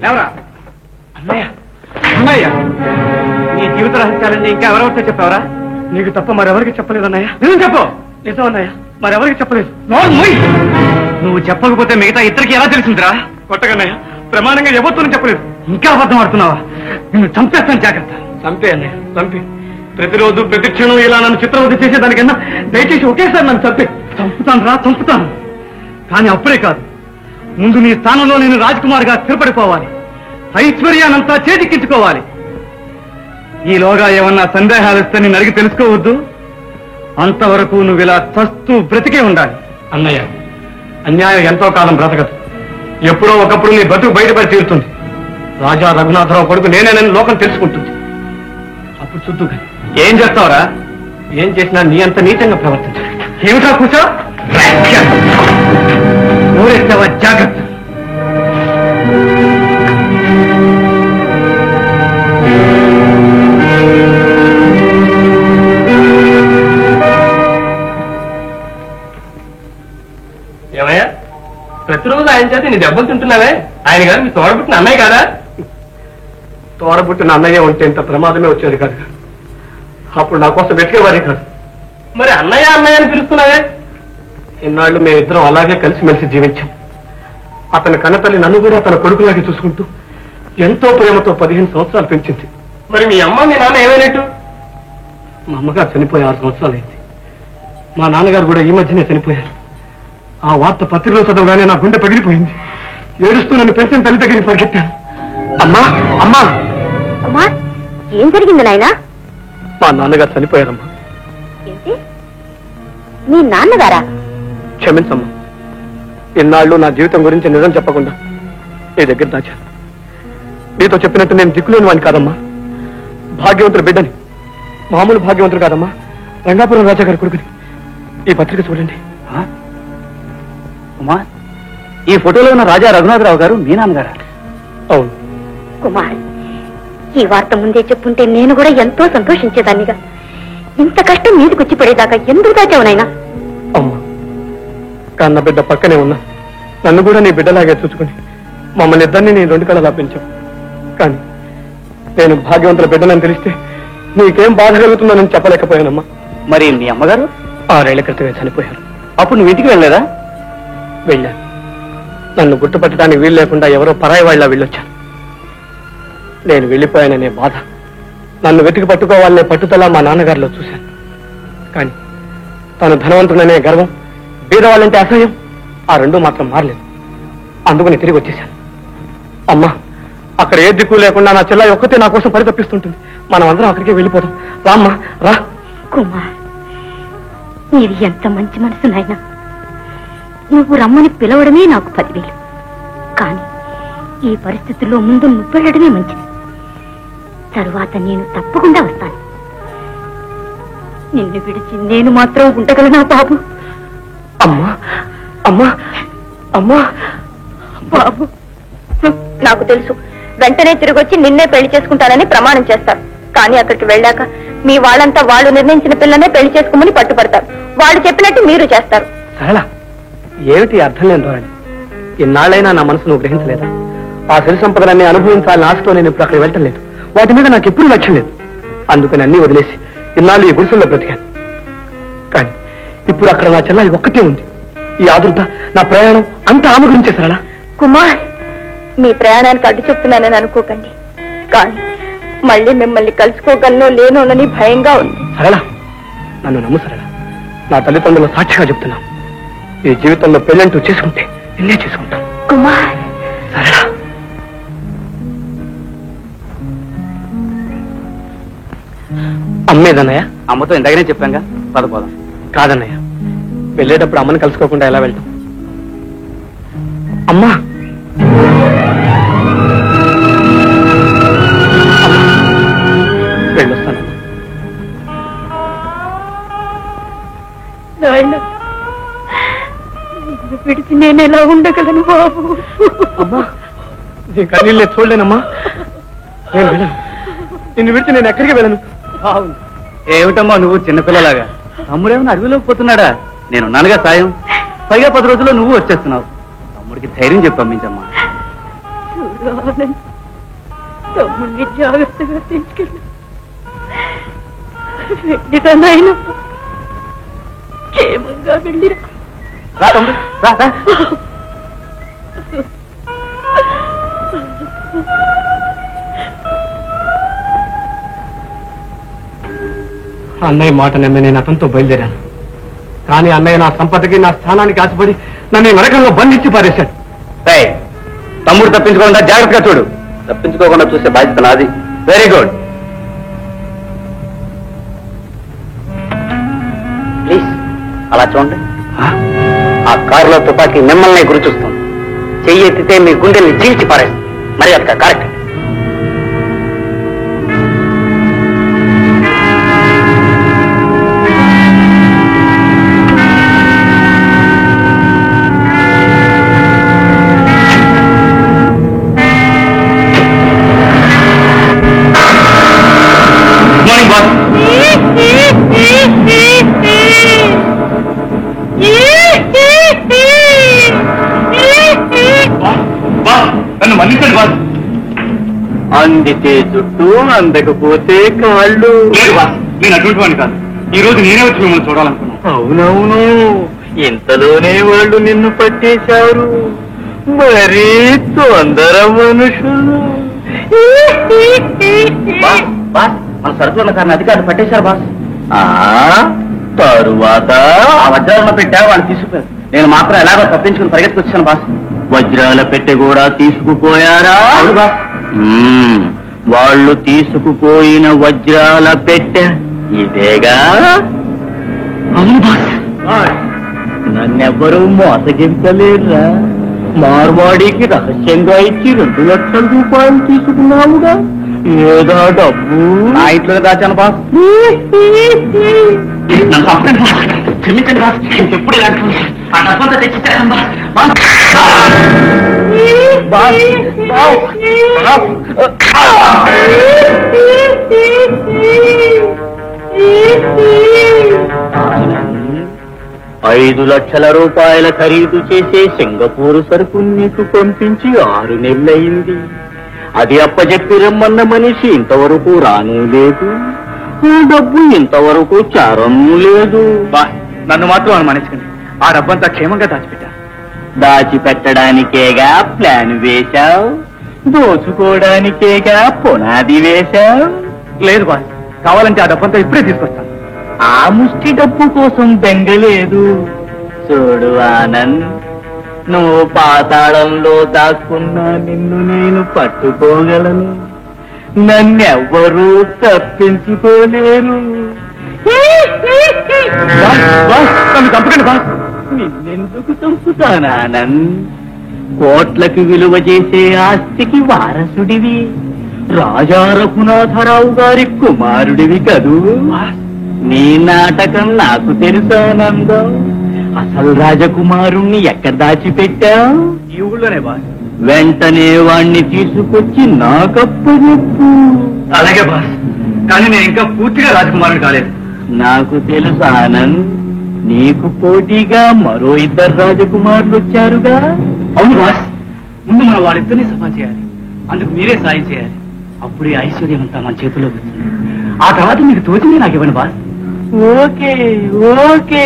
లేవరా. అన్నయ్య అన్నయ్య, నీ జీవిత రహస్యాలన్నీ ఇంకా ఎవరెవరితో చెప్పావరా? నీకు తప్ప మరెవరికి చెప్పలేదు అన్నయ్య. నిజం చెప్పు. నిజం అన్నయ్య, మరెవరికి చెప్పలేదు. నువ్వు చెప్పకపోతే మిగతా ఇద్దరికి ఎలా తెలిసిందిరా? కొట్టగన్నయ్య, ప్రమాణంగా ఎవరితోనూ చెప్పలేదు. ఇంకా అబద్ధం ఆడుతున్నావా? నిన్ను చంపేస్తాను, జాగ్రత్త. చంపే అన్నయ్య, చంపే. ప్రతిరోజు ప్రతి క్షణం ఇలా నన్ను చిత్రవద్ద చేసేదానికన్నా దయచేసి ఒకేసారి నన్ను చంపే. చంపుతాను రా, చంపుతాను. కానీ అప్పుడే కాదు, ముందు నీ స్థానంలో నేను రాజ్కుమార్ గా స్థిరపడిపోవాలి. ఐశ్వర్యానంతా చేజిక్కించుకోవాలి. ఈలోగా ఏమన్నా సందేహాలు వస్తే నేను అడిగి తెలుసుకోవద్దు. అంతవరకు నువ్వు ఇలా చస్తూ బ్రతికే ఉండాలి. అన్నయ్య, అన్యాయం ఎంతో కాలం బ్రతకదు. ఎప్పుడో ఒకప్పుడు నీ బతుకు బయటపడి తీరుతుంది. రాజా రఘునాథరావు కొడుకు నేనేనని లోకం తెలుసుకుంటుంది. అప్పుడు చుట్టూ ఏం చేస్తావురా? ఏం చేసినా నీ అంత నీచంగా ప్రవర్తించాలి. ఏమిటా కూర్చో? ఊరెత్తావా? జాగ్రత్త. ఏమయ్యా, ప్రతిరోజు ఆయన చేత నీ దెబ్బలు తింటున్నావే? ఆయన గారు మీ తోడబుట్టిన అన్నయ్య కాదా? తోడబుట్టిన అన్నయ్య ఉంటే ఇంత ప్రమాదమే వచ్చేది కాదు. అప్పుడు నా కోసం వెతికేవారే కాదు. మరి అన్నయ్య అన్నయ్య అని పిలుస్తున్నావే? ఇన్నాళ్ళు మేమిద్దరం అలాగే కలిసిమెలిసి జీవించాం. అతని కన్నతల్లి నన్ను కూడా తన కొడుకులాగే చూసుకుంటూ ఎంతో ప్రేమతో 15 సంవత్సరాలు పెంచింది. మరి మీ అమ్మ మీ నాన్న ఏమైనట్టు? మా అమ్మగారు చనిపోయి 6 సంవత్సరాలైంది. మా నాన్నగారు కూడా ఈ మధ్యనే చనిపోయారు. ఆ వార్త పత్రికలో చదవగానే నా గుండె పగిలిపోయింది. ఏడుస్తూ నన్ను పెంచిన తల్లి దగ్గరికి పరిగెత్తాను. అమ్మా అమ్మా అమ్మా, ఏం జరిగింది నాయనా? మా నాన్నగారు చనిపోయారమ్మా. ఏంటి, మీ నాన్నగారా? క్షమించమ్మా, ఇన్నాళ్ళు నా జీవితం గురించి నిజం చెప్పకుండా నీ దగ్గర దాచాను. నీతో చెప్పినట్టు నేను దిక్కులేని వాడిని కాదమ్మా. భాగ్యవంతుడు బిడ్డని. మామూలు భాగ్యవంతుడు కాదమ్మా, రంగాపురం రాజా గారి కొడుకుని. ఈ పత్రిక చూడండి. అమ్మా, ఈ ఫోటోలో ఉన్న రాజా రఘునాథరావు గారు మీ నాన్నగారా? అవును. కుమార్, ఈ వార్త ముందే చెప్పుంటే నేను కూడా ఎంతో సంతోషించేదాన్నిగా. ఇంత కష్టం మీదకొచ్చి పడేదాకా ఎందుకు దాచావు నాయనా? అమ్మా, కన్న బిడ్డ పక్కనే ఉన్నా. నన్ను కూడా నీ బిడ్డలాగే చూసుకుని మమ్మల్ని ఇద్దరిని నీ 2 కళలా పెంచావు. కానీ నేను భాగ్యవంతుల బిడ్డనని తెలిస్తే నీకేం బాధ కలుగుతుందని చెప్పలేకపోయానమ్మా. మరి మీ అమ్మగారు 6 ఏళ్ల క్రితమే చనిపోయారు. అప్పుడు నువ్వు ఇంటికి వెళ్ళలేదా? వెళ్ళాను. నన్ను గుర్తుపట్టడానికి వీలు లేకుండా ఎవరో పరాయి వాళ్ళ వెళ్ళొచ్చాను. నేను వెళ్ళిపోయాననే బాధ, నన్ను వెతికి పట్టుకోవాలనే పట్టుదల మా నాన్నగారిలో చూశాను. కానీ తను ధనవంతుడనే గర్వం, బీదవాళ్ళంటే అసహ్యం, ఆ 2 మాత్రం మారలేదు. అందుకని తిరిగి వచ్చేశాను. అమ్మా, అక్కడ ఏ దిక్కు లేకుండా నా చెల్లాయి ఒక్కతే నా కోసం పరితపిస్తుంటుంది. మనం అందరం అక్కడికే వెళ్ళిపోతాం. రామ్మా, రా. కుమార్, నీది ఎంత మంచి మనసు నాయనా. నువ్వు రమ్మని పిలవడమే నాకు 10,000. కానీ ఈ పరిస్థితుల్లో ముందు నువ్వు వెళ్ళడమే మంచిది. తరువాత నేను తప్పకుండా వస్తాను. నిన్ను విడిచి నేను మాత్రం ఉండగలనా బాబు? అమ్మా అమ్మా అమ్మా బాబు, నాకు తెలుసు, వెంటనే తిరిగొచ్చి నిన్నే పెళ్లి చేసుకుంటానని ప్రమాణం చేస్తారు. కానీ అక్కడికి వెళ్ళాక మీ వాళ్ళంతా వాళ్ళు నిర్ణయించిన పిల్లనే పెళ్లి చేసుకోమని పట్టుపడతారు. వాళ్ళు చెప్పినట్టు మీరు చేస్తారు. సరళ, ఏమిటి అర్థం లేని ధోరణి? ఇన్నాళ్ళైనా నా మనసు నువ్వు గ్రహించలేదా? ఆ సిరి సంపదలన్నీ అనుభవించాలని ఆశతో నేను ఇప్పుడు అక్కడ వెళ్ళటం లేదు. వాటి మీద నాకు ఎప్పుడూ లక్ష్యం లేదు. అందుకని అన్ని వదిలేసి ఇన్నాళ్ళు ఈ గుడిసెల్లో బ్రతికాను. కానీ ఇప్పుడు అక్కడ నా చెల్లాయి ఒక్కటే ఉంది. ఈ ఆదుర్త, నా ప్రయాణం అంతా ఆమె గురించే సరళ. కుమార్, మీ ప్రయాణానికి అడ్డు చెప్తున్నానని అనుకోకండి. కానీ మళ్ళీ మిమ్మల్ని కలుసుకోగలనో లేనోనని భయంగా ఉంది. సరళ, నన్ను నమ్ము సరళ. నా తల్లిదండ్రుల సాక్షిగా చెప్తున్నా, ఈ జీవితంలో పెళ్ళంటూ చేసుకుంటే నిన్నే చేసుకుంటాను. కుమార్, సరళ. అమ్మేదన్నయ్య? అమ్మతో ఇందాకనే చెప్పాంగా, పదపోదాం. కాదన్నయ్య, వెళ్ళేటప్పుడు అమ్మని కలుసుకోకుండా ఎలా వెళ్తాం? అమ్మా, వెళ్ళొస్తానమ్మా. విడిచి నేను ఎలా ఉండగలను బాబు? అమ్మా, నీ కన్నీళ్ళే చూడలేనమ్మా. నేను వెళ్ళను. నిన్ను విడిచి నేను ఎక్కడికి వెళ్ళను. ఏమిటమ్మా నువ్వు చిన్నపిల్లలాగా? తమ్ముడేమన్నా అడవిలోకి పోతున్నాడా? నేనున్నానుగా సాయం. పైగా 10 రోజుల్లో నువ్వు వచ్చేస్తున్నావు. తమ్ముడికి ధైర్యం చెప్పి పంపించమ్మా. చూడు ఆనంద్, తమ్ముడిని జాగ్రత్తగా తీసుకెళ్ళి వెళ్ళిరా నాయన, క్షేమంగా వెళ్ళిరా. రా తమ్ముడు, రా రా. అన్నయ్య మాట నమ్మి నేను అతనితో బయలుదేరాను. కానీ అన్నయ్య నా సంపదకి, నా స్థానానికి ఆశపడి నన్ను నరకంలో బంధించి పారేశాడు. తమ్ముడు తప్పించుకోకుండా జాగ్రత్తగా చూడు. తప్పించుకోకుండా చూసే బాధ్యత నాది. Very good. ప్లీజ్ అలా చూడండి. ఆ కారులో తుపాకీ మిమ్మల్ని గురి చూస్తుంది. చెయ్యి ఎత్తితే మీ గుండెల్ని చీల్చి పారేస్తుంది. మరి అక్క కరెక్ట్. అందితే జుట్టు, అందకపోతే కాళ్ళు. నేను అటువంటి వాడిని కాదు. ఈ రోజు నేనే వచ్చి మిమ్మల్ని చూడాలనుకున్నాను. అవునవును, ఇంతలోనే వాళ్ళు నిన్ను పట్టేశారు. మరీ తొందర మనుషులు. మన సరుకులు ఉన్న కారణం అధికారులు పట్టేశారు బాస్. తరువాత వజ్రాలను పెట్టా వాళ్ళు తీసుకుపోయారు. నేను మాత్రం ఎలాగో తప్పించుకుని పరిగెత్తుకొచ్చాను బాస్. వజ్రాల పెట్టె కూడా తీసుకుపోయారా? అవును బాస్. వాళ్ళు తీసుకుపోయిన వజ్రాల పెట్టె ఇదేగా? అవును బాస్. నన్నెవ్వరూ మోసగించలేరా? మార్వాడికి రహస్యంగా ఇచ్చి 2 లక్షల రూపాయలు తీసుకున్నావుగా? ఏదా డబ్బు? నా ఇంట్లో దాచాను బాస్. క్షమించండి బాస్, ఎప్పుడు ఆ డబ్బంతా తెచ్చిచ్చాను బాస్. బాస్ 5 లక్షల రూపాయల ఖరీదు చేసే సింగపూరు సరుకు నీకు పంపించి 6 నెలలయింది. అది అప్పచెప్పి రమ్మన్న మనిషి ఇంతవరకు రానూ లేదు. ఆ డబ్బు ఇంతవరకు చారనూ లేదు. నన్ను మాత్రం అనుమానించండి. ఆ డబ్బంతా క్షేమంగా దాచిపెట్టా. దాచిపెట్టడానికేగా ప్లాన్ వేశావు, దోచుకోవడానికేగా పునాది వేశావు. లేదు బాస్, కావాలంటే ఆ డబ్బంతా ఇప్పుడే తీసుకొస్తాను. ఆ ముష్టి డబ్బు కోసం బెంగలేదు. చూడు ఆనంద్, నువ్వు పాతాళంలో దాక్కున్నా నిన్ను నేను పట్టుకోగలను. నన్నెవ్వరూ తప్పించుకోలేరు. చంపకండి బాస్. నిన్నెందుకు చంపుతానానంద్? కోట్లకు విలువ చేసే ఆస్తికి వారసుడివి. రాజా రఘునాథరావు గారి కుమారుడివి కదూ. నీ నాటకం నాకు తెలుసానందం. అసలు రాజకుమారుణ్ణి ఎక్కడ దాచిపెట్టావు? ఈ ఊళ్ళోనే బాస్. వెంటనే వాణ్ణి తీసుకొచ్చి నాకప్పచెప్పు. అలాగే బాస్, కానీ నేను ఇంకా పూర్తిగా రాజకుమారుని కాలేదు. నాకు తెలుసు ఆనంద్, నీకు పోటీగా మరో 2 రాజకుమారులు వచ్చారుగా. అవును బాస్, ముందు మనం వాళ్ళిద్దరినీ సఫా చేయాలి. అందుకు మీరే సాయం చేయాలి. అప్పుడే ఐశ్వర్యం అంతా మన చేతిలోకి వచ్చింది. ఆ తర్వాత మీకు తోచింది నాకు ఇవ్వండి బాస్. Okay okay.